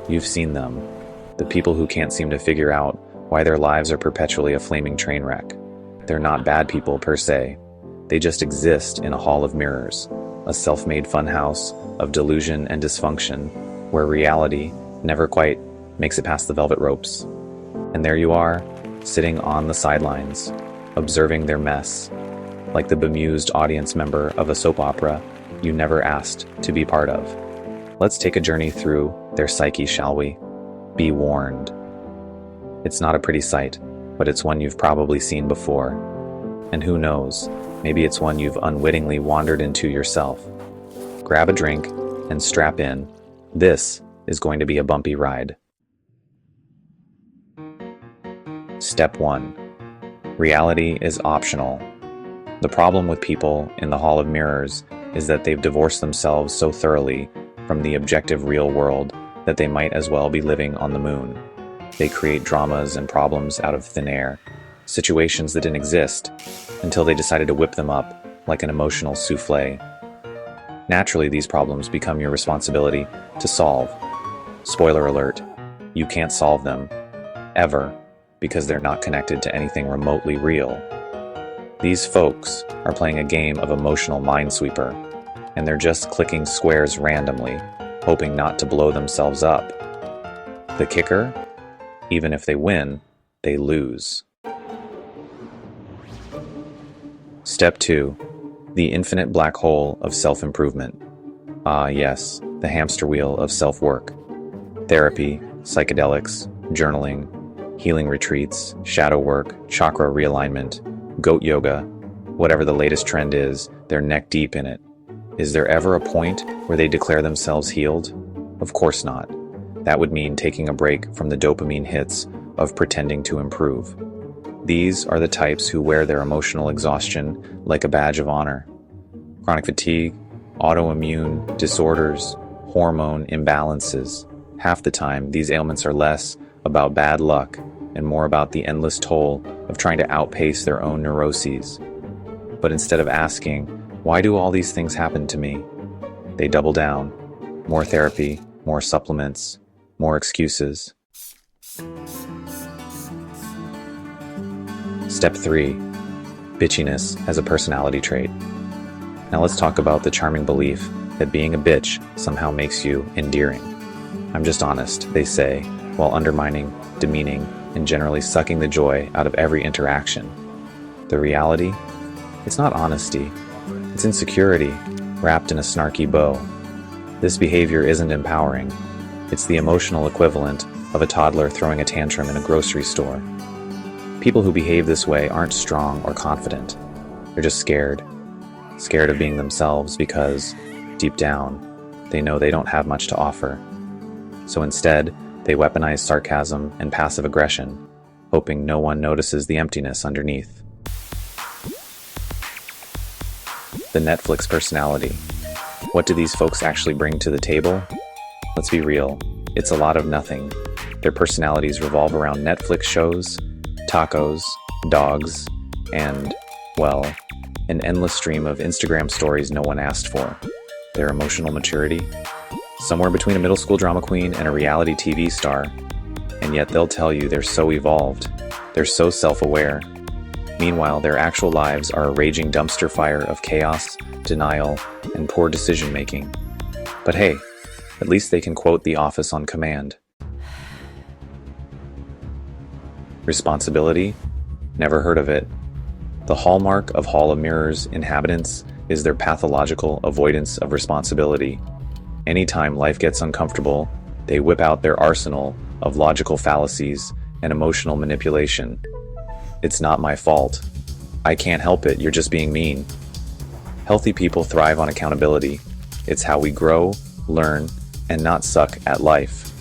You've seen them, the people who can't seem to figure out why their lives are perpetually a flaming train wreck. They're not bad people per se. They just exist in a hall of mirrors, a self-made funhouse of delusion and dysfunction, where reality never quite makes it past the velvet ropes. And there you are, sitting on the sidelines, observing their mess, like the bemused audience member of a soap opera you never asked to be part of. Let's take a journey through their psyche, shall we? Be warned. It's not a pretty sight, but it's one you've probably seen before. And who knows, maybe it's one you've unwittingly wandered into yourself. Grab a drink and strap in. This is going to be a bumpy ride. Step 1. Reality is optional. The problem with people in the Hall of Mirrors is that they've divorced themselves so thoroughly from the objective real world that they might as well be living on the moon. They create dramas and problems out of thin air, situations that didn't exist, until they decided to whip them up like an emotional souffle. Naturally, these problems become your responsibility to solve. Spoiler alert, you can't solve them, ever, because they're not connected to anything remotely real. These folks are playing a game of emotional minesweeper, and they're just clicking squares randomly, hoping not to blow themselves up. The kicker? Even if they win, they lose. Step 2. The infinite black hole of self-improvement. Ah yes, the hamster wheel of self-work. Therapy, psychedelics, journaling, healing retreats, shadow work, chakra realignment, goat yoga, whatever the latest trend is, they're neck deep in it. Is there ever a point where they declare themselves healed? Of course not. That would mean taking a break from the dopamine hits of pretending to improve. These are the types who wear their emotional exhaustion like a badge of honor. Chronic fatigue, autoimmune disorders, hormone imbalances. Half the time, these ailments are less about bad luck and more about the endless toll of trying to outpace their own neuroses. But instead of asking, why do all these things happen to me? They double down. More therapy, more supplements, more excuses. Step 3. Bitchiness as a personality trait. Now let's talk about the charming belief that being a bitch somehow makes you endearing. I'm just honest, they say, while undermining, demeaning, and generally sucking the joy out of every interaction. The reality? It's not honesty. It's insecurity, wrapped in a snarky bow. This behavior isn't empowering. It's the emotional equivalent of a toddler throwing a tantrum in a grocery store. People who behave this way aren't strong or confident. They're just scared. Scared of being themselves because, deep down, they know they don't have much to offer. So instead, they weaponize sarcasm and passive aggression, hoping no one notices the emptiness underneath. The Netflix personality. What do these folks actually bring to the table? Let's be real, it's a lot of nothing. Their personalities revolve around Netflix shows, tacos, dogs, and, well, an endless stream of Instagram stories no one asked for. Their emotional maturity? Somewhere between a middle school drama queen and a reality TV star. And yet they'll tell you they're so evolved. They're so self-aware. Meanwhile, their actual lives are a raging dumpster fire of chaos, denial, and poor decision-making. But hey, at least they can quote The Office on command. Responsibility? Never heard of it. The hallmark of Hall of Mirrors inhabitants is their pathological avoidance of responsibility. Anytime life gets uncomfortable, they whip out their arsenal of logical fallacies and emotional manipulation. It's not my fault. I can't help it, you're just being mean. Healthy people thrive on accountability. It's how we grow, learn, and not suck at life.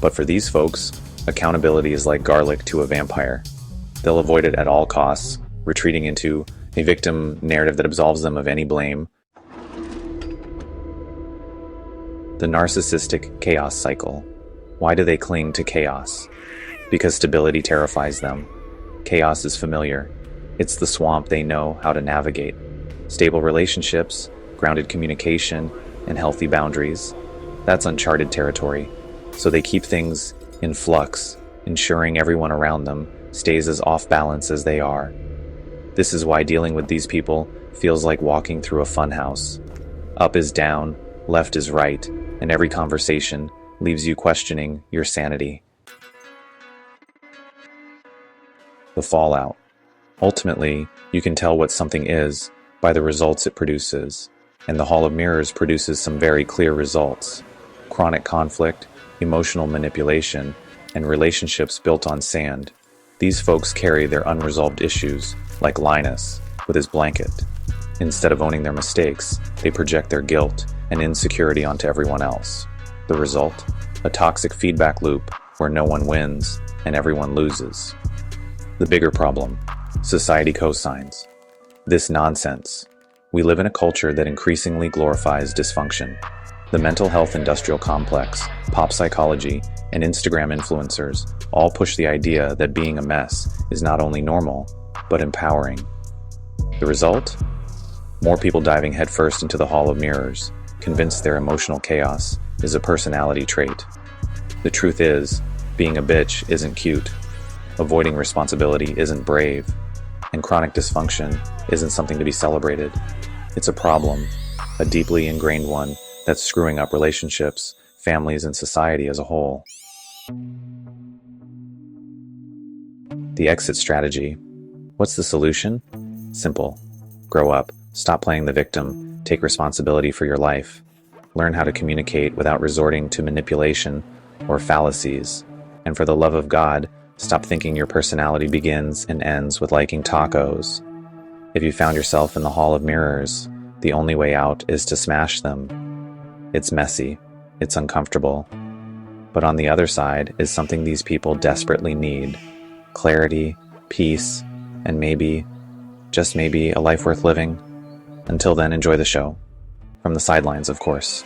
But for these folks, accountability is like garlic to a vampire. They'll avoid it at all costs, retreating into a victim narrative that absolves them of any blame. The narcissistic chaos cycle. Why do they cling to chaos? Because stability terrifies them. Chaos is familiar. It's the swamp they know how to navigate. Stable relationships, grounded communication, and healthy boundaries. That's uncharted territory. So they keep things in flux, ensuring everyone around them stays as off balance as they are. This is why dealing with these people feels like walking through a funhouse. Up is down, left is right, and every conversation leaves you questioning your sanity. The fallout. Ultimately, you can tell what something is by the results it produces, and the Hall of Mirrors produces some very clear results. Chronic conflict, emotional manipulation, and relationships built on sand. These folks carry their unresolved issues, like Linus, with his blanket. Instead of owning their mistakes, they project their guilt and insecurity onto everyone else. The result? A toxic feedback loop where no one wins and everyone loses. The bigger problem: society cosigns this nonsense. We live in a culture that increasingly glorifies dysfunction. The mental health industrial complex, pop psychology, and Instagram influencers all push the idea that being a mess is not only normal, but empowering. The result? More people diving headfirst into the Hall of Mirrors, convinced their emotional chaos is a personality trait. The truth is, being a bitch isn't cute, avoiding responsibility isn't brave, and chronic dysfunction isn't something to be celebrated. It's a problem, a deeply ingrained one that's screwing up relationships, families, and society as a whole. The exit strategy. What's the solution? Simple. Grow up. Stop playing the victim. Take responsibility for your life. Learn how to communicate without resorting to manipulation or fallacies. And for the love of God, stop thinking your personality begins and ends with liking tacos. If you found yourself in the Hall of Mirrors, the only way out is to smash them. It's messy. It's uncomfortable. But on the other side is something these people desperately need: clarity, peace, and maybe, just maybe, a life worth living. Until then, enjoy the show. From the sidelines, of course.